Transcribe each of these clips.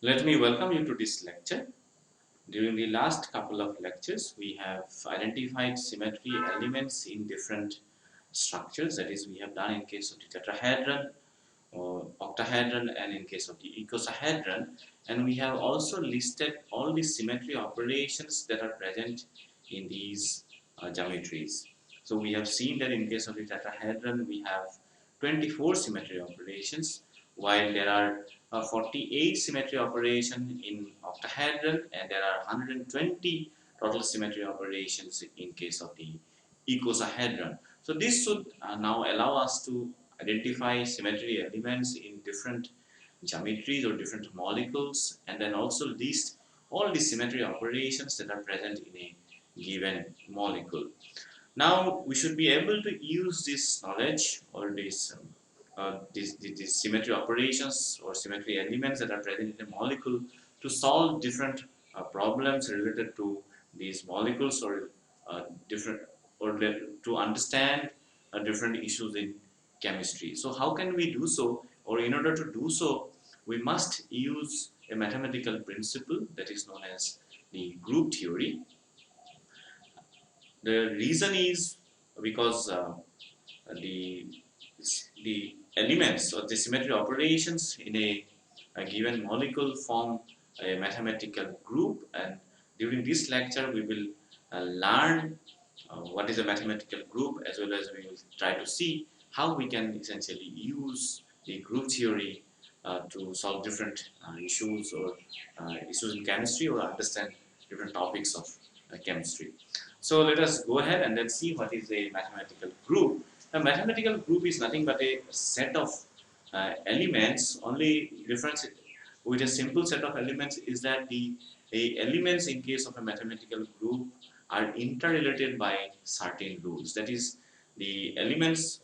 Let me welcome you to this lecture. During the last couple of lectures, we have identified symmetry elements in different structures. That is, we have done in case of the tetrahedron or octahedron and in case of the icosahedron. And we have also listed all the symmetry operations that are present in these geometries. So we have seen that in case of the tetrahedron, we have 24 symmetry operations, while there are 48 symmetry operations in octahedron, and there are 120 total symmetry operations in case of the icosahedron. So this should now allow us to identify symmetry elements in different geometries or different molecules, and then also list all the symmetry operations that are present in a given molecule. Now we should be able to use this knowledge or these symmetry operations or symmetry elements that are present in a molecule to solve different problems related to these molecules or different or to understand different issues in chemistry. So how can we do so? Or in order to do so, we must use a mathematical principle that is known as the group theory. The reason is because the the elements or the symmetry operations in a given molecule form a mathematical group, and during this lecture we will learn what is a mathematical group, as well as we will try to see how we can essentially use the group theory to solve different issues or issues in chemistry or understand different topics of chemistry. So let us go ahead and then see what is a mathematical group. A mathematical group is nothing but a set of elements. Only difference with a simple set of elements is that the elements in case of a mathematical group are interrelated by certain rules. That is, the elements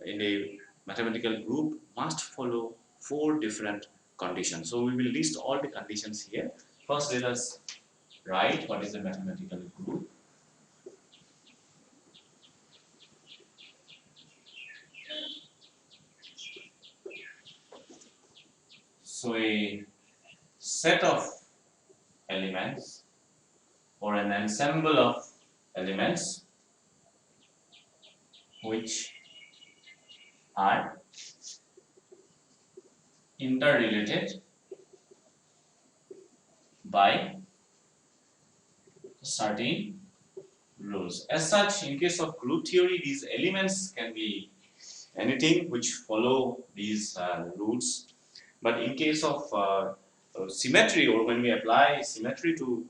in a mathematical group must follow 4 different conditions. So we will list all the conditions here. First, let us write what is a mathematical group. So a set of elements or an ensemble of elements which are interrelated by certain rules. As such, in case of group theory, these elements can be anything which follow these rules. But in case of symmetry, or when we apply symmetry to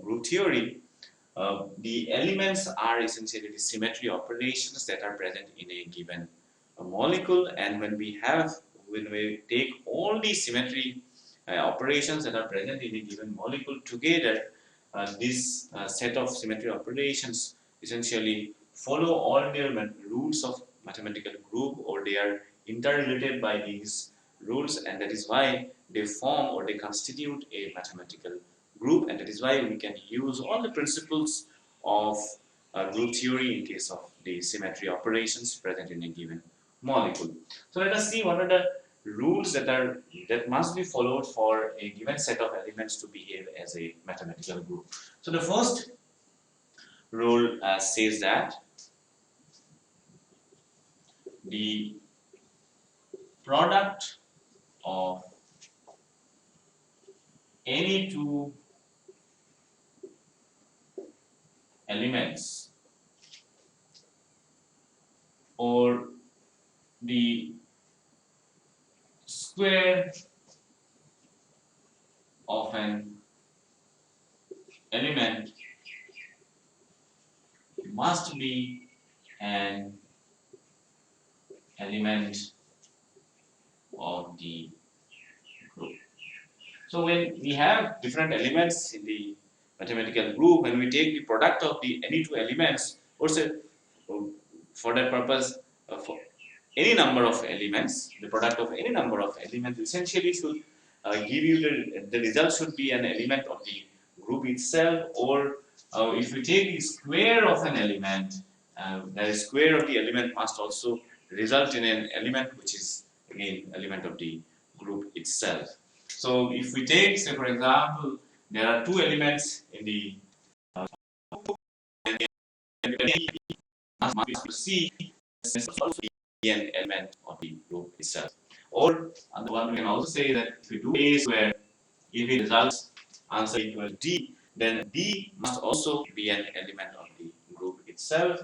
group theory, the elements are essentially the symmetry operations that are present in a given molecule, and when we take all the symmetry operations that are present in a given molecule together, this set of symmetry operations essentially follow all their rules of mathematical group, or they are interrelated by these rules, and that is why they form or they constitute a mathematical group, and that is why we can use all the principles of group theory in case of the symmetry operations present in a given molecule. So let us see what are the rules that must be followed for a given set of elements to behave as a mathematical group. So the first rule says that the product of any two elements or the square of an element must be an element of the group. So when we have different elements in the mathematical group, when we take the product of the any two elements, or say for that purpose, for any number of elements, the product of any number of elements essentially should give you the result should be an element of the group itself, or if we take the square of an element, the square of the element must also result in an element which is again element of the group itself. So if we take, say for example, there are two elements in the C also be an element of the group itself. Or on the one we can also say that if we do A square, if it results answer equals D, then D must also be an element of the group itself.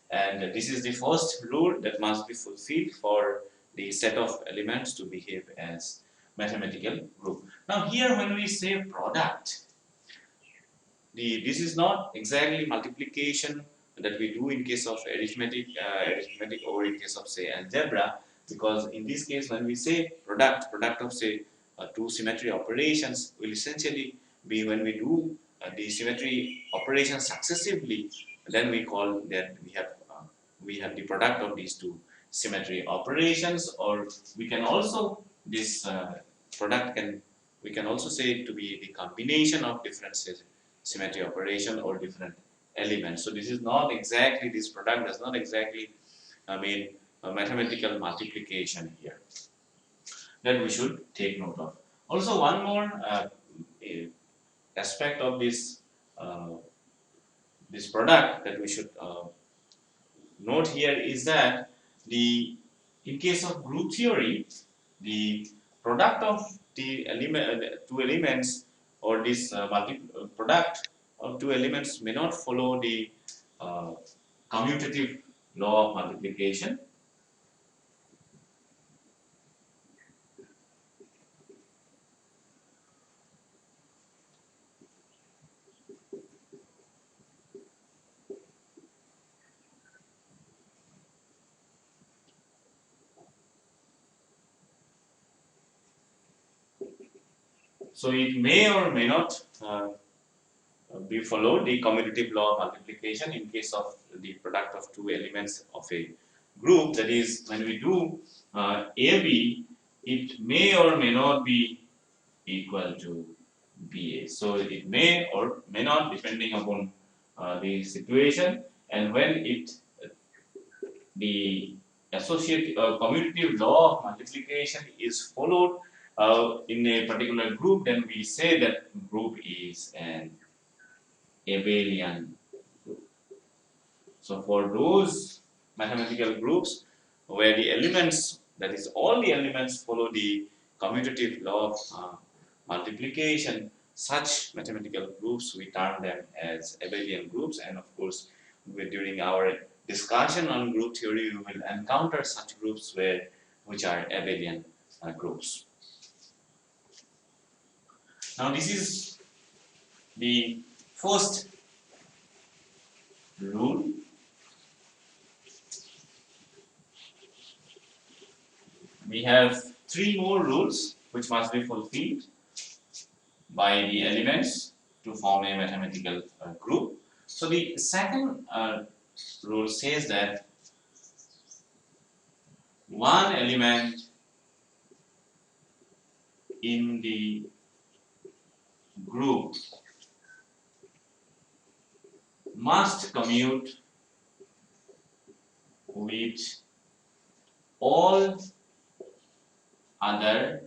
And this is the first rule that must be fulfilled for the set of elements to behave as mathematical group. Now here when we say product, this is not exactly multiplication that we do in case of arithmetic or in case of say algebra, because in this case when we say product of say two symmetry operations will essentially be when we do the symmetry operations successively, then we call that we have the product of these two symmetry operations. Or we can also this product can we can also say it to be the combination of different symmetry operation or different elements. So this is not exactly, this product does not exactly mean mathematical multiplication here, that we should take note of. Also one more aspect of this product that we should note here is that the in case of group theory, the product of the two elements or this product of two elements may not follow the uh, commutative law of multiplication. So it may or may not be followed the commutative law of multiplication in case of the product of two elements of a group. That is, when we do AB, it may or may not be equal to BA. So it may or may not, depending upon the situation, and when it the associative commutative law of multiplication is followed in a particular group, then we say that group is an abelian group. So for those mathematical groups where the elements, that is all the elements, follow the commutative law of multiplication, such mathematical groups we term them as abelian groups. And of course, during our discussion on group theory, we will encounter such groups which are abelian groups. Now this is the first rule. We have three more rules which must be fulfilled by the elements to form a mathematical group. So the second rule says that one element in the group must commute with all other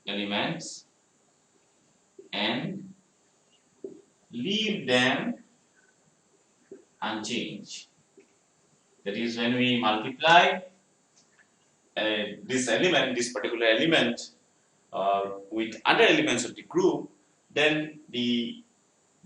elements and leave them unchanged. That is, when we multiply this particular element with other elements of the group, then the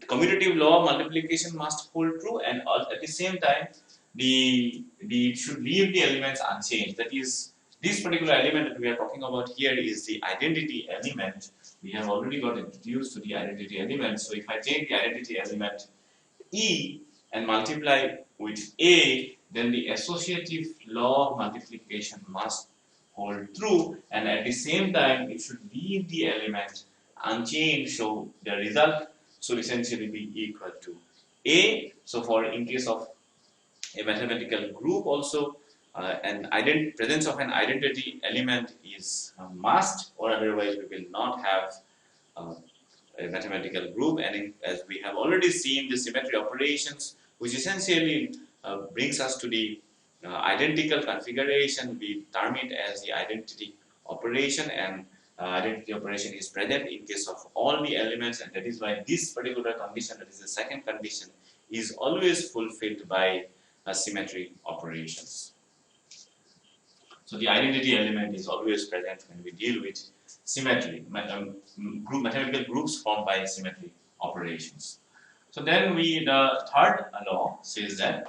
commutative law of multiplication must hold true, and at the same time, it should leave the elements unchanged. That is, this particular element that we are talking about here is the identity element. We have already got introduced to the identity element. So if I take the identity element E and multiply with A, then the associative law of multiplication must hold true, and at the same time it should leave the element unchanged, so the result should essentially be equal to A. So for in case of a mathematical group also, presence of an identity element is a must, or otherwise we will not have a mathematical group. And as we have already seen, the symmetry operations, which essentially brings us to the identical configuration, we term it as the identity operation, and identity operation is present in case of all the elements, and that is why this particular condition, that is the second condition, is always fulfilled by symmetry operations. So the identity element is always present when we deal with symmetry, mathematical groups formed by symmetry operations. So then the third law says that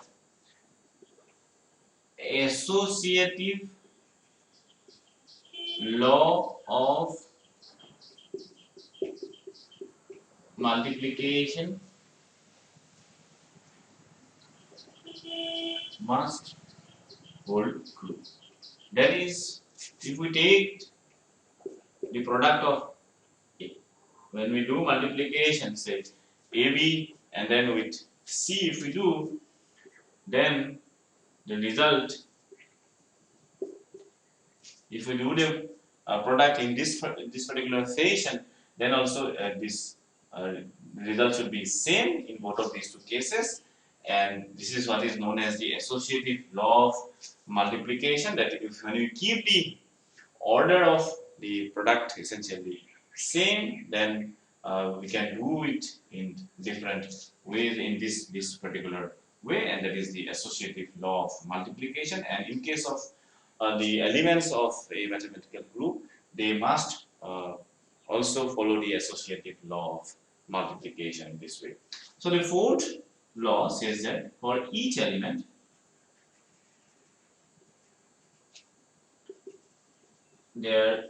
associative law of multiplication must hold true. That is, if we take the product of A, when we do multiplication, say AB and then with C, if we do, then the result, if we do the product in this particular fashion, then also this result should be same in both of these two cases, and this is what is known as the associative law of multiplication. That if when you keep the order of the product essentially same, then we can do it in different ways in this particular way, and that is the associative law of multiplication. And in case of the elements of a mathematical group, they must also follow the associative law of multiplication in this way. So the fourth law says that for each element, there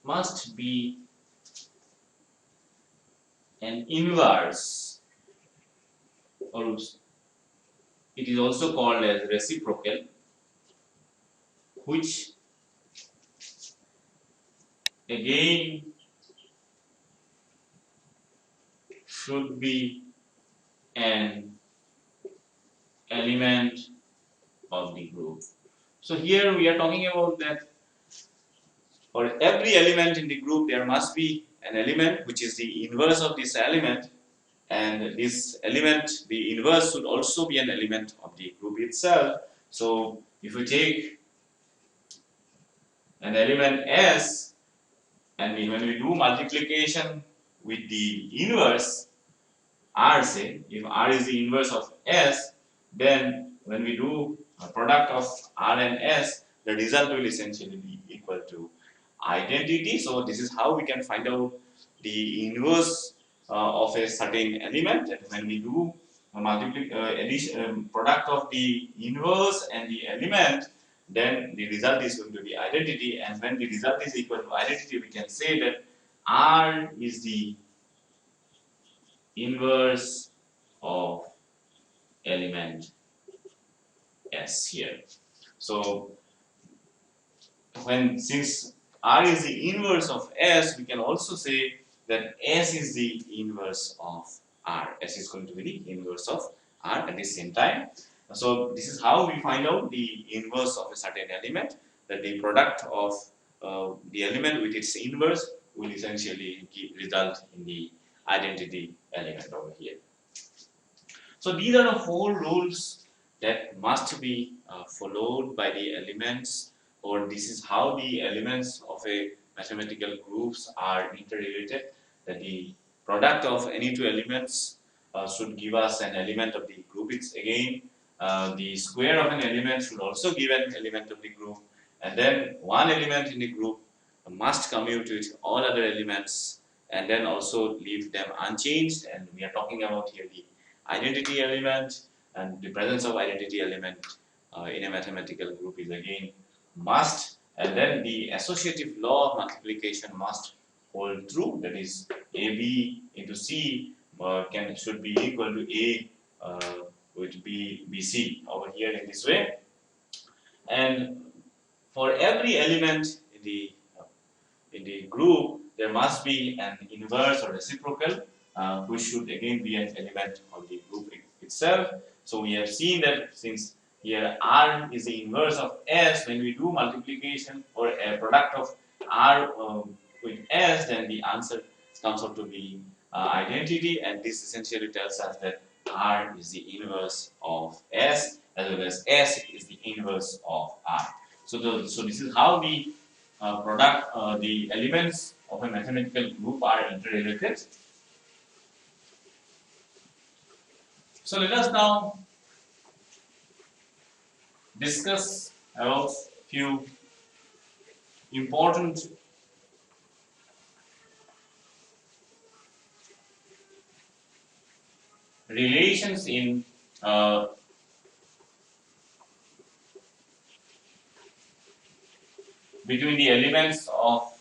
must be an inverse, or it is also called as reciprocal, which again should be an element of the group. So here we are talking about that for every element in the group there must be an element which is the inverse of this element, and this element, the inverse, should also be an element of the group itself. So if we take an element S, and when we do multiplication with the inverse R, say if R is the inverse of S, then when we do a product of R and S, the result will essentially be equal to identity. So this is how we can find out the inverse of a certain element. And when we do a product of the inverse and the element, then the result is going to be identity. And when the result is equal to identity, we can say that R is the inverse of element S here. So since R is the inverse of S, we can also say that S is the inverse of R. S is going to be the inverse of R at the same time. So this is how we find out the inverse of a certain element, that the product of the element with its inverse will essentially result in the identity element over here. So these are the four rules that must be followed by the elements, or this is how the elements of a mathematical groups are interrelated, that the product of any two elements should give us an element of the group. It's again the square of an element should also give an element of the group, and then one element in the group must commute with all other elements and then also leave them unchanged. And we are talking about here the identity element, and the presence of identity element in a mathematical group is again must, and then the associative law of multiplication must hold true, that is AB into C should be equal to A with BC over here in this way. And for every element in the group, there must be an inverse or reciprocal, which should again be an element of the group itself. So we have seen that since here R is the inverse of S, when we do multiplication or a product of R with S, then the answer comes out to be identity, and this essentially tells us that R is the inverse of S, as well as S is the inverse of R. So this is how the the elements of a mathematical group are interrelated. So let us now discuss about few important relations in between the elements of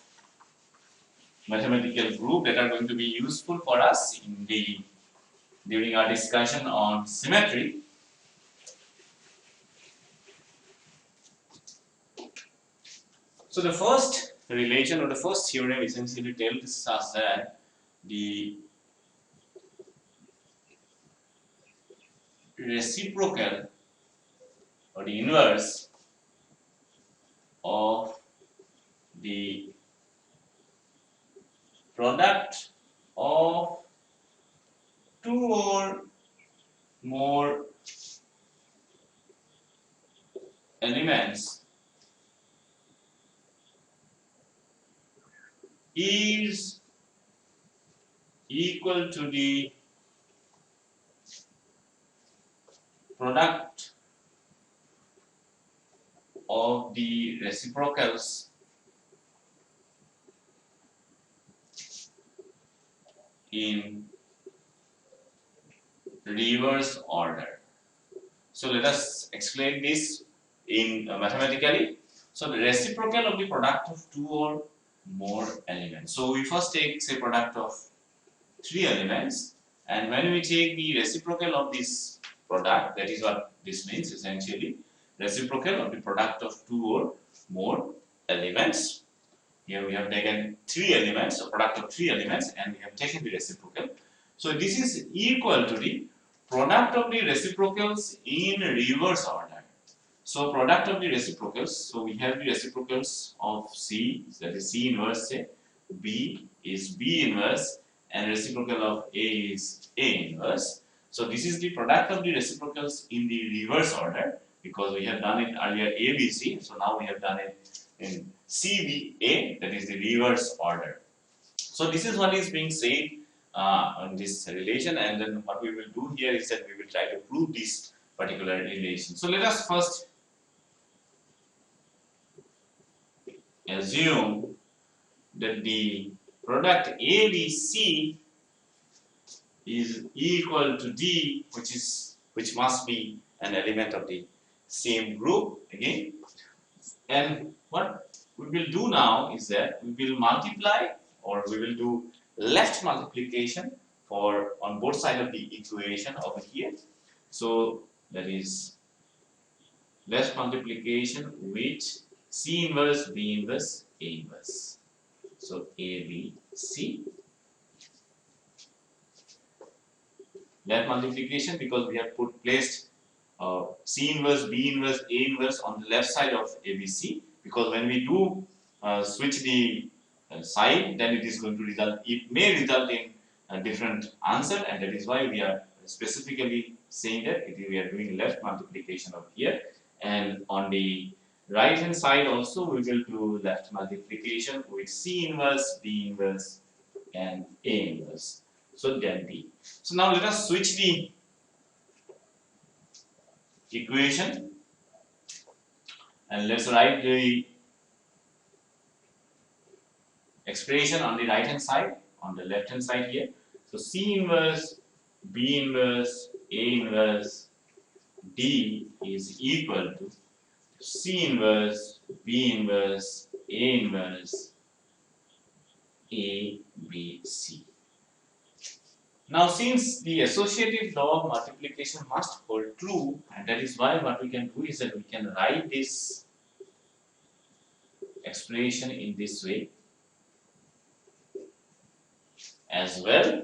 mathematical group that are going to be useful for us in the during our discussion on symmetry. So the first relation or the first theorem essentially tells us that the reciprocal or the inverse of the product of two or more elements is equal to the product of the reciprocals in reverse order. So let us explain this in mathematically. So the reciprocal of the product of two or more elements. So we first take say product of three elements, and when we take the reciprocal of this product, that is what this means essentially, reciprocal of the product of two or more elements. Here we have taken three elements, a product of three elements, and we have taken the reciprocal. So this is equal to the product of the reciprocals in reverse order. So product of the reciprocals, so we have the reciprocals of C, that is C inverse say, B is B inverse, and reciprocal of A is A inverse. So this is the product of the reciprocals in the reverse order, because we have done it earlier ABC, so now we have done it in CBA, that is the reverse order. So this is what is being said on this relation, and then what we will do here is that we will try to prove this particular relation. So let us first assume that the product ABC is equal to D, which must be an element of the same group again. And what we will do now is that we will multiply, or we will do left multiplication for on both sides of the equation over here. So that is left multiplication with C inverse, B inverse, A inverse. So A, B, C. Left multiplication because we have placed C inverse, B inverse, A inverse on the left side of ABC, because when we do switch the side, then it is going to result, it may result in a different answer, and that is why we are specifically saying that we are doing left multiplication over here. And on the right hand side also we will do left multiplication with C inverse, B inverse, and A inverse. So then B. So now let us switch the equation and let's write the expression on the right hand side, on the left hand side here. So C inverse, B inverse, A inverse, D is equal to C inverse, B inverse, A inverse, A, B, C. Now since the associative law of multiplication must hold true, and that is why what we can do is that we can write this expression in this way as well.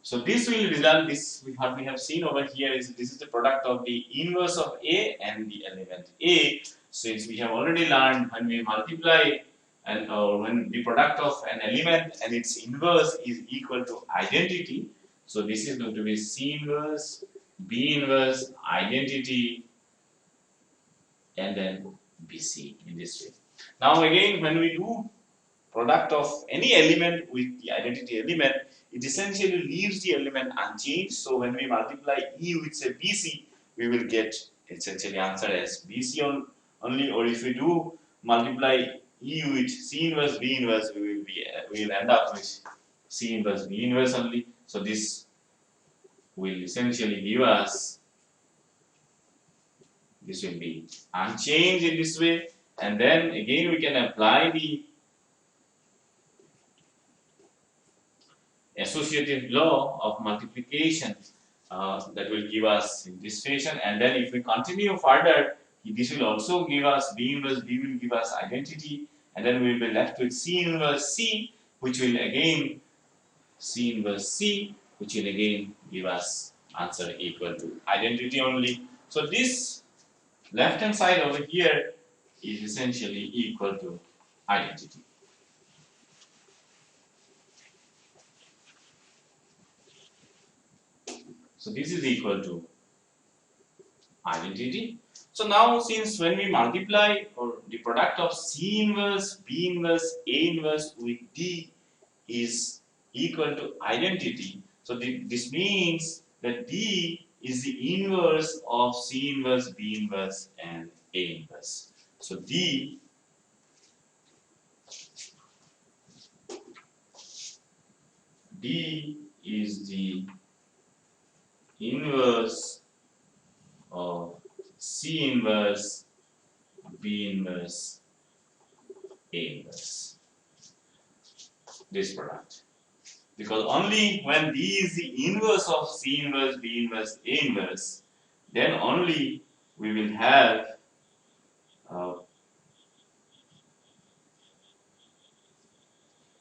So this will result, this what we have seen over here is this is the product of the inverse of A and the element A. Since we have already learned when we multiply and when the product of an element and its inverse is equal to identity, so this is going to be C inverse, B inverse, identity, and then BC in this way. Now again, when we do product of any element with the identity element, it essentially leaves the element unchanged. So when we multiply E with say BC, we will get essentially answer as BC only. Or if we do multiply E with C inverse B inverse, we will end up with C inverse B inverse only. So this will essentially give us, this will be unchanged in this way, and then again we can apply the associative law of multiplication that will give us in this fashion, and then if we continue further, this will also give us B inverse B will give us identity, and then we will be left with C inverse C, which will again C inverse C, which will again give us answer equal to identity only. So this left hand side over here is essentially equal to identity. So this is equal to identity. So now since when we multiply or the product of C inverse, B inverse, A inverse with D is equal to identity, so this means that D is the inverse of C inverse, B inverse and A inverse. So D is the inverse of C inverse, B inverse, A inverse, this product. Because only when D is the inverse of C inverse, B inverse, A inverse, then only we will have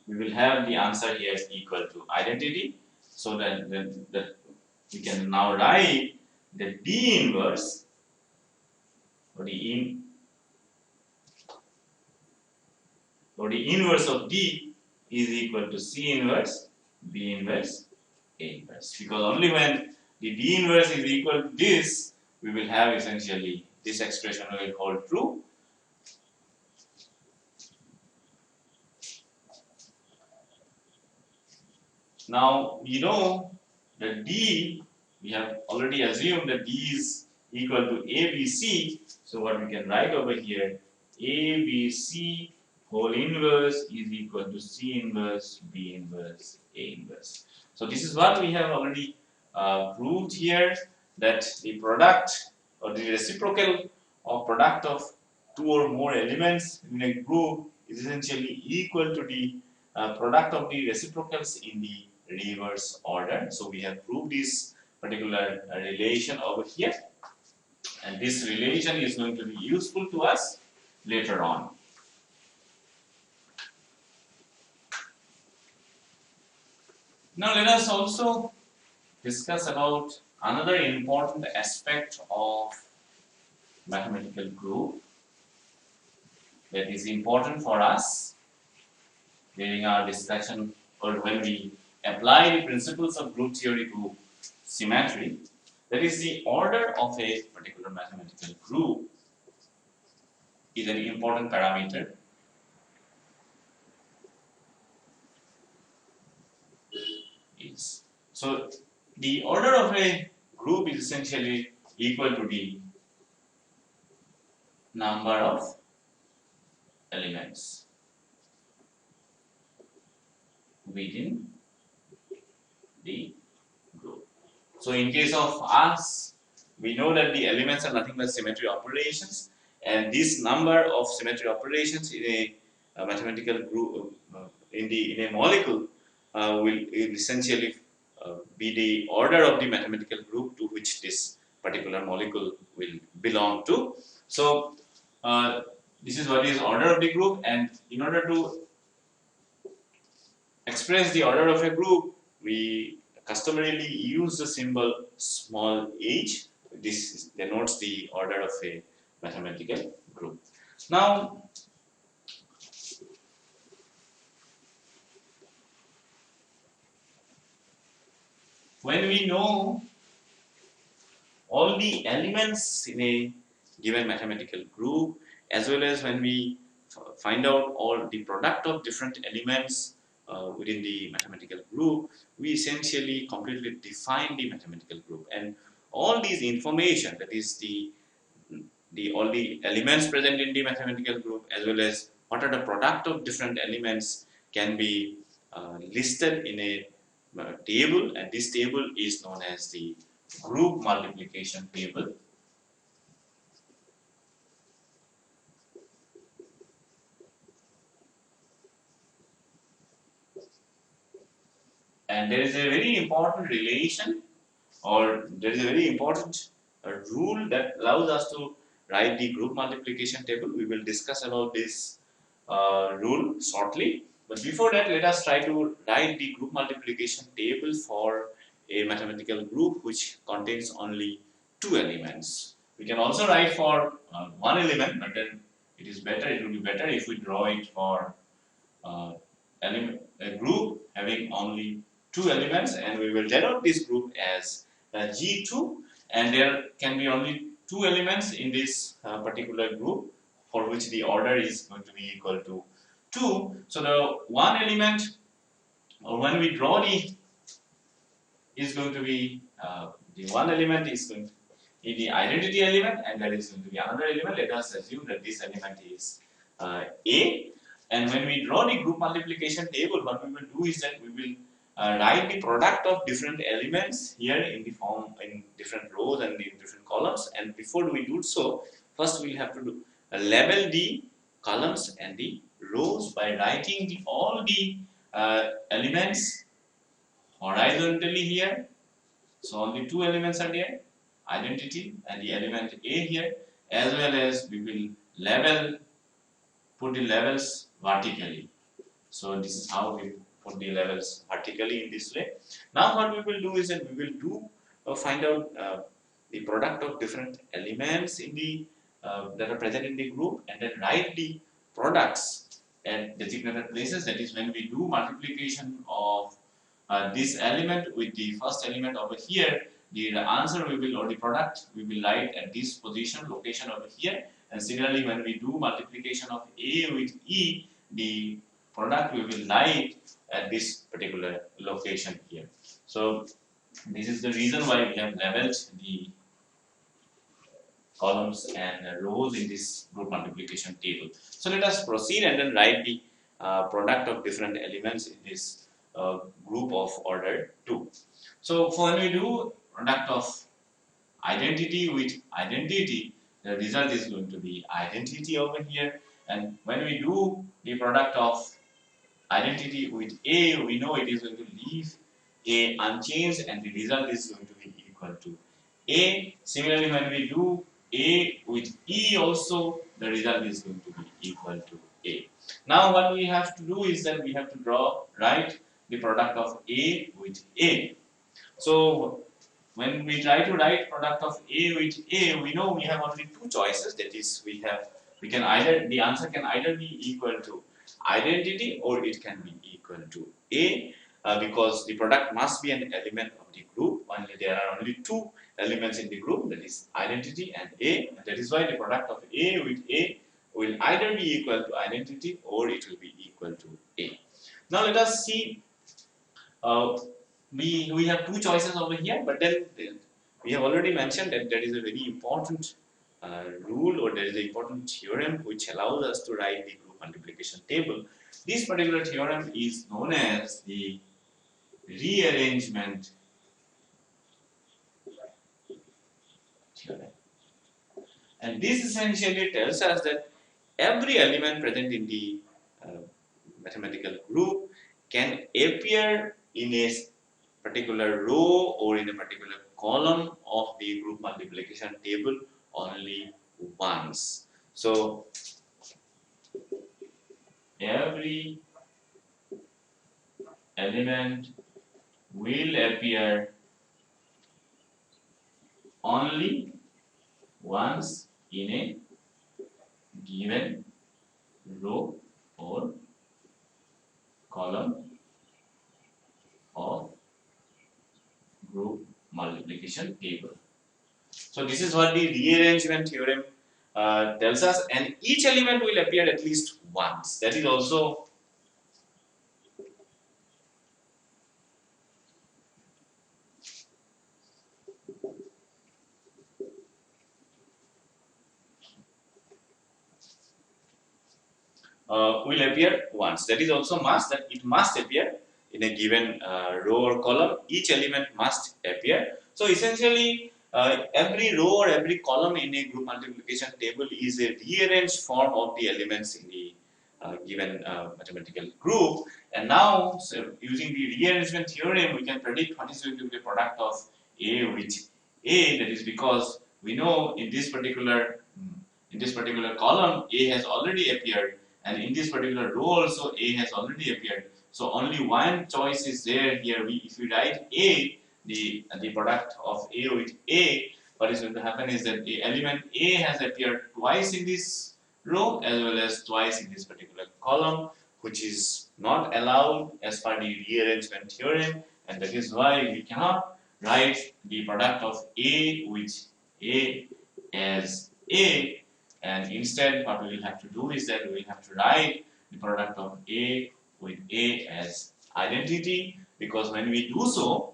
the answer here is equal to identity. So that we can now write the D inverse or the inverse of D is equal to C inverse, B inverse, A inverse. Because only when the D inverse is equal to this, we will have essentially this expression will hold true. Now we know that D, we have already assumed that D is equal to ABC. So what we can write over here, ABC whole inverse is equal to C inverse, B inverse, A inverse. So this is what we have already proved here, that the product or the reciprocal of product of two or more elements in a group is essentially equal to the product of the reciprocals in the reverse order. So we have proved this particular relation over here, and this relation is going to be useful to us later on. Now let us also discuss about another important aspect of mathematical group that is important for us during our discussion or when we apply the principles of group theory to symmetry. That is, the order of a particular mathematical group is an important parameter. So the order of a group is essentially equal to the number of elements within the group. So in case of us, we know that the elements are nothing but symmetry operations, and this number of symmetry operations in a mathematical group in a molecule will essentially be the order of the mathematical group to which this particular molecule will belong to. So this is what is order of the group, and in order to express the order of a group, we customarily use the symbol small h. This denotes the order of a mathematical group. Now, when we know all the elements in a given mathematical group, as well as when we find out all the product of different elements within the mathematical group, we essentially completely define the mathematical group, and all these information, that is the all the elements present in the mathematical group as well as what are the product of different elements can be listed in a table, and this table is known as the group multiplication table. And there is a very important relation, or there is a very important rule that allows us to write the group multiplication table. We will discuss about this rule shortly. But before that, let us try to write the group multiplication table for a mathematical group which contains only two elements. We can also write for one element, but then it will be better if we draw it for a group having only two elements, and we will denote this group as G2, and there can be only two elements in this particular group for which the order is going to be equal to 2. So the one element, or when we draw is going to be the one element is going to be the identity element, and there is going to be another element. Let us assume that this element is A, and when we draw the group multiplication table, what we will do is that we will write the product of different elements here in the form in different rows and in different columns. And before we do so, first we will have to label the columns and the rows by writing all the elements horizontally here. So only two elements are there, identity and the element A here, as well as we will put the levels vertically. So this is how we put the levels vertically in this way. Now what we will do is that we will find out the product of different elements in the that are present in the group, and then write the products at designated places. That is, when we do multiplication of this element with the first element over here, the answer we will, or the product we will write at this location over here. And similarly, when we do multiplication of A with E, the product we will write at this particular location here. So this is the reason why we have labeled the columns and rows in this group multiplication table. So let us proceed and then write the product of different elements in this group of order 2. So for when we do product of identity with identity, the result is going to be identity over here. And when we do the product of identity with A, we know it is going to leave A unchanged, and the result is going to be equal to A. Similarly, when we do A with E also, the result is going to be equal to A. Now what we have to do is that we have to write the product of A with A. So when we try to write product of A with A, we know we have only two choices. That is, the answer can either be equal to identity or it can be equal to A, because the product must be an element of the group. Only there are only two elements in the group, that is identity and A, and that is why the product of A with A will either be equal to identity or it will be equal to A. Now let us see, we have two choices over here, but then we have already mentioned that there is a very important rule, or there is an important theorem which allows us to write the group multiplication table. This particular theorem is known as the rearrangement theorem. And this essentially tells us that every element present in the mathematical group can appear in a particular row or in a particular column of the group multiplication table only once. So every element will appear only once in a given row or column of group multiplication table. So this is what the rearrangement theorem tells us, and each element will appear at least once. That is also will appear once. That is also must, that it must appear in a given row or column. Each element must appear. So essentially, every row or every column in a group multiplication table is a rearranged form of the elements in the given mathematical group. And now, so using the rearrangement theorem, we can predict what is going to be the product of A with A. That is because we know in this particular column A has already appeared, and in this particular row also A has already appeared. So only one choice is there here. If we write A, the product of A with A, what is going to happen is that the element A has appeared twice in this row as well as twice in this particular column, which is not allowed as per the rearrangement theorem, and that is why we cannot write the product of A with A as A, and instead what we will have to do is that we will have to write the product of A with A as identity, because when we do so,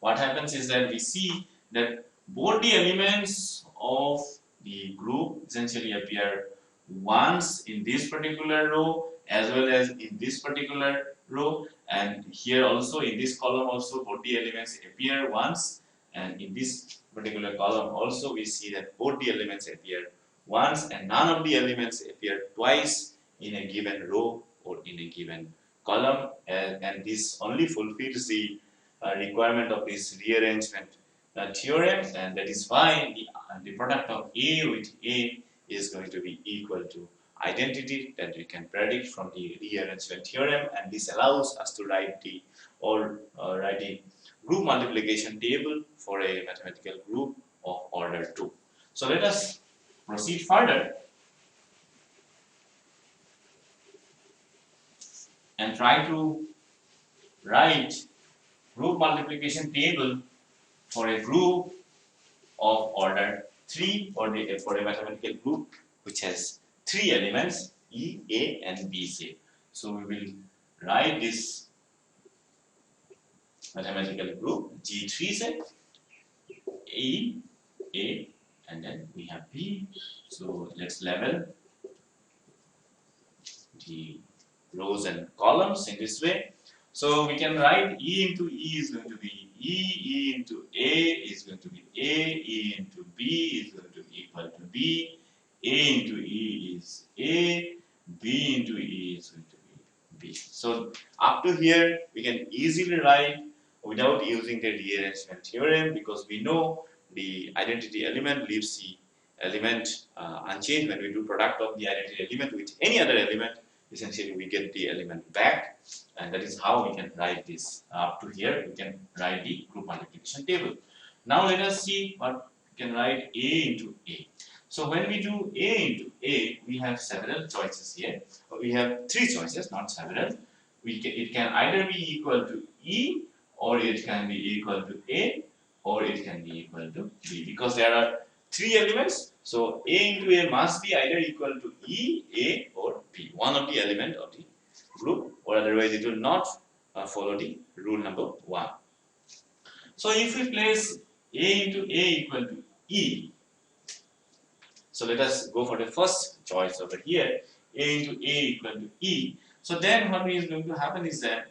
what happens is that we see that both the elements of the group essentially appear once in this particular row as well as in this particular row, and here also in this column also both the elements appear once, and in this particular column also we see that both the elements appear once and none of the elements appear twice in a given row or in a given column, and this only fulfills the requirement of this rearrangement theorem, and that is why the product of A with A is going to be equal to identity that we can predict from the rearrangement theorem, and this allows us to write the group multiplication table for a mathematical group of order 2. So let us proceed further and try to write group multiplication table for a group of order 3 for a mathematical group which has 3 elements E, A and B, say. So we will write this mathematical group G3 set, E, A, and then we have B. So let's label the rows and columns in this way. So we can write E into E is going to be E, E into A is going to be A, E into B is going to be equal to B, A into E is A, B into E is going to be B. So up to here we can easily write without using the rearrangement theorem, because we know the identity element leaves the element unchanged. When we do product of the identity element with any other element, essentially we get the element back, and that is how we can write this. Up to here we can write the group multiplication table. Now let us see what we can write A into A. So when we do A into A, we have several choices here. We have 3 choices, not several. It can either be equal to E, or it can be equal to A, or it can be equal to B, because there are 3 elements. So A into A must be either equal to E, A or B, one of the element of the group, or otherwise it will not follow the rule number 1. So if we place A into A equal to E, so let us go for the first choice over here, A into A equal to E. So then what is going to happen is that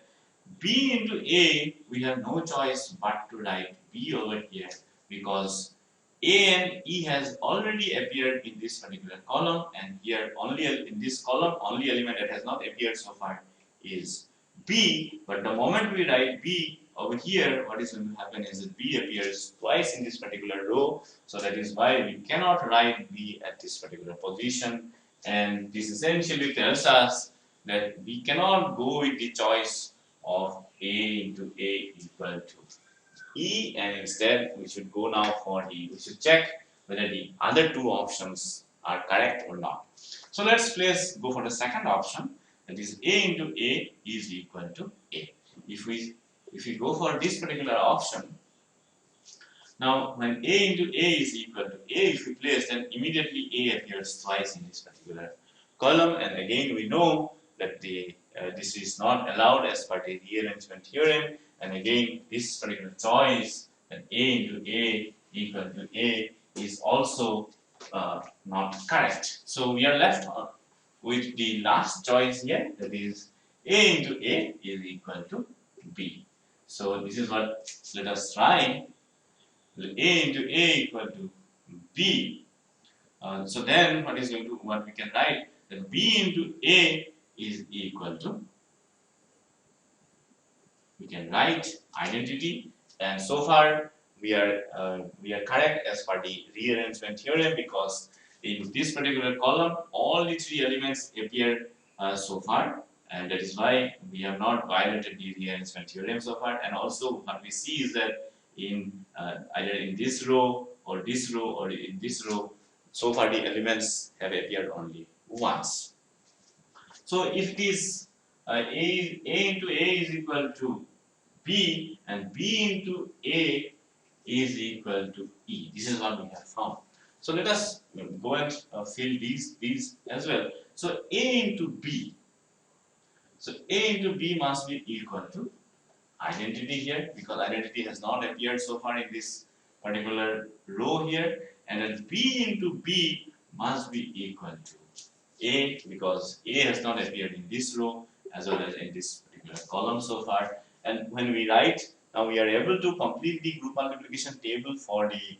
B into A, we have no choice but to write B over here, because A and E has already appeared in this particular column, and here only in this column only element that has not appeared so far is B. But the moment we write B over here, what is going to happen is that B appears twice in this particular row, so that is why we cannot write B at this particular position, and this essentially tells us that we cannot go with the choice of A into A equal to E, and instead we should go now for we should check whether the other 2 options are correct or not. So let's go for the second option, that is A into A is equal to A. If we go for this particular option, now when A into A is equal to A, if we place, then immediately A appears twice in this particular column, and again we know that this is not allowed as per the rearrangement theorem, and again this particular choice that A into A equal to A is also not correct. So we are left with the last choice here, that is A into A is equal to B. So this is what, let us try. A into A equal to B. So then what we can write, that B into A is equal to, we can write identity, and so far we are correct as per the rearrangement theorem, because in this particular column all the three elements appear so far, and that is why we have not violated the rearrangement theorem so far. And also what we see is that in either in this row or in this row, so far the elements have appeared only once. So if this A into A is equal to B and B into A is equal to E. This is what we have found. So let us go and fill these as well. So A into B. So A into B must be equal to identity here, because identity has not appeared so far in this particular row here, and then B into B must be equal to A, because A has not appeared in this row as well as in this particular column so far. And when we write, now we are able to complete the group multiplication table for the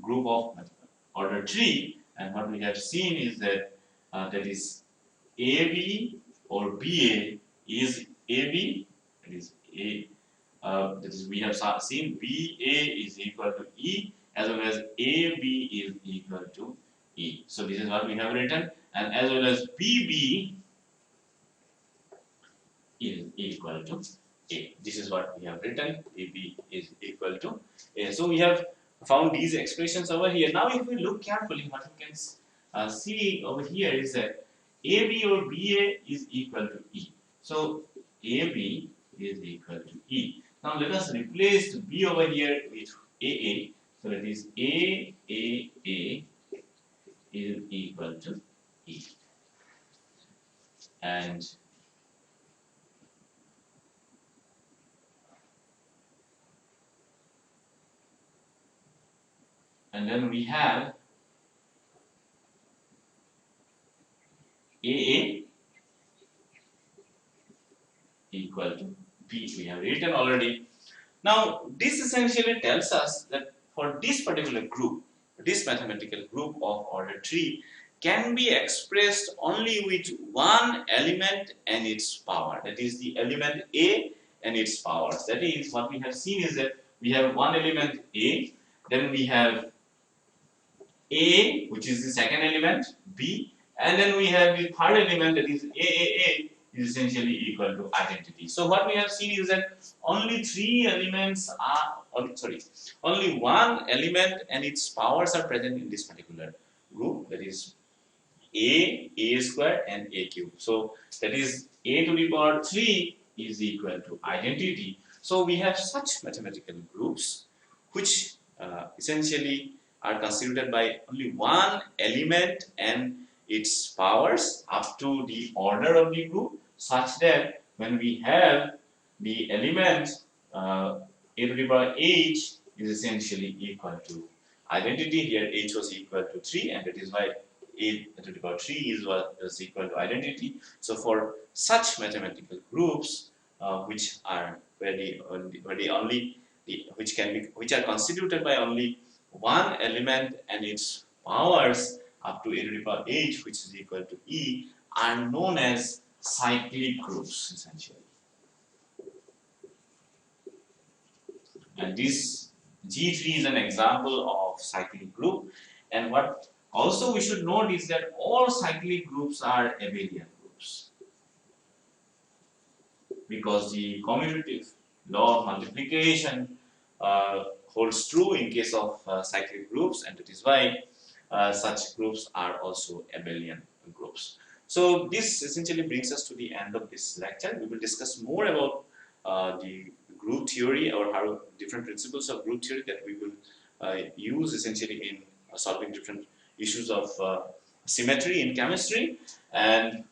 group of order 3, and what we have seen is that that is AB or BA is AB, that is A, that is we have seen BA is equal to E as well as AB is equal to E. So this is what we have written, and as well as BB is equal to A. This is what we have written, AB is equal to A. So we have found these expressions over here. Now if we look carefully, what we can see over here is that AB or BA is equal to E. So AB is equal to E. Now let us replace B over here with AA. So that is AAA is equal to E. And then we have AA equal to B. We have written already. Now this essentially tells us that for this particular group, this mathematical group of order 3 can be expressed only with one element and its power. That is the element A and its powers. That is, what we have seen is that we have one element A, then we have A, which is the second element, B, and then we have the third element, that is AAA, is essentially equal to identity. So what we have seen is that only three elements are, only one element and its powers are present in this particular group, that is A square, and A cube. So that is A to the power 3 is equal to identity. So we have such mathematical groups which essentially are constituted by only one element and its powers up to the order of the group, such that when we have the element A to the power H is essentially equal to identity. Here H was equal to 3, and that is why A to the power 3 is equal to identity. So for such mathematical groups which are which are constituted by only one element and its powers up to A to the power H, which is equal to E, are known as cyclic groups essentially. And this G3 is an example of cyclic group. And what also we should note is that all cyclic groups are abelian groups, because the commutative law of multiplication holds true in case of cyclic groups, and that is why such groups are also abelian groups. So this essentially brings us to the end of this lecture. We will discuss more about the group theory, or how different principles of group theory that we will use essentially in solving different issues of symmetry in chemistry. And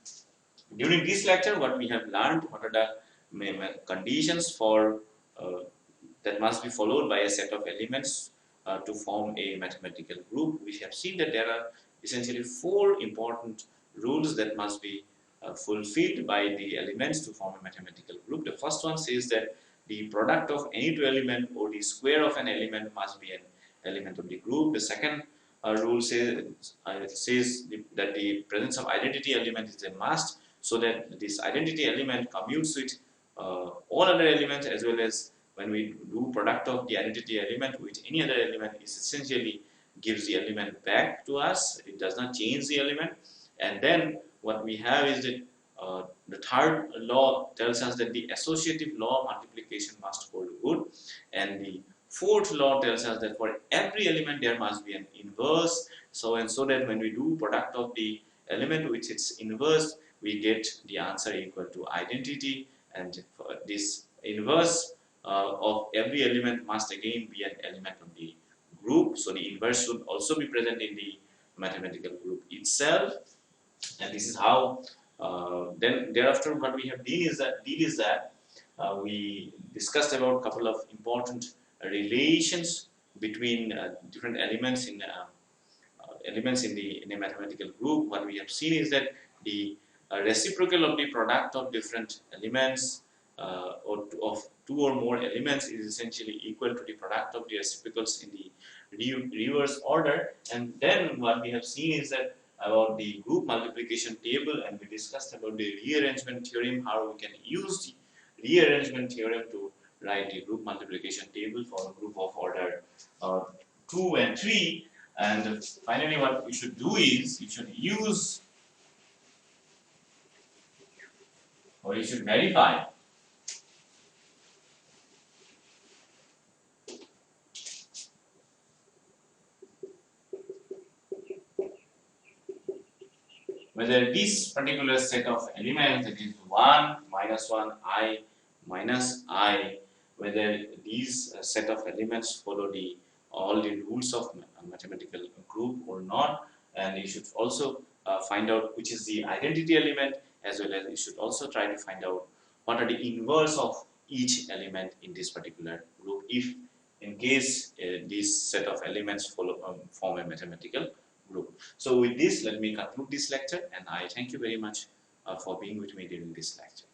during this lecture, what we have learned, what are the conditions for that must be followed by a set of elements to form a mathematical group. We have seen that there are essentially four important rules that must be fulfilled by the elements to form a mathematical group. The first one says that the product of any two element or the square of an element must be an element of the group. The second rule says that the presence of identity element is a must, so that this identity element commutes with all other elements, as well as when we do product of the identity element with any other element, it essentially gives the element back to us. It does not change the element. And then what we have is that the third law tells us that the associative law of multiplication must hold good, and the fourth law tells us that for every element there must be an inverse. So that when we do product of the element with its inverse, we get the answer equal to identity, and for this inverse of every element must again be an element of the group. So the inverse should also be present in the mathematical group itself, and this is how then thereafter what we have did is that we discussed about a couple of important relations between different elements in a mathematical group. What we have seen is that the reciprocal of the product of different elements of two or more elements is essentially equal to the product of the reciprocals in the reverse order. And then what we have seen is that about the group multiplication table, and we discussed about the rearrangement theorem, how we can use the rearrangement theorem to write the group multiplication table for a group of order 2 and 3. And finally, what you should do is you should use, or you should verify whether this particular set of elements, that is 1, -1, I, minus I, whether these set of elements follow all the rules of mathematical group or not. And you should also find out which is the identity element, as well as you should also try to find out what are the inverse of each element in this particular group, if in case this set of elements form a mathematical group. So with this, let me conclude this lecture, and I thank you very much for being with me during this lecture.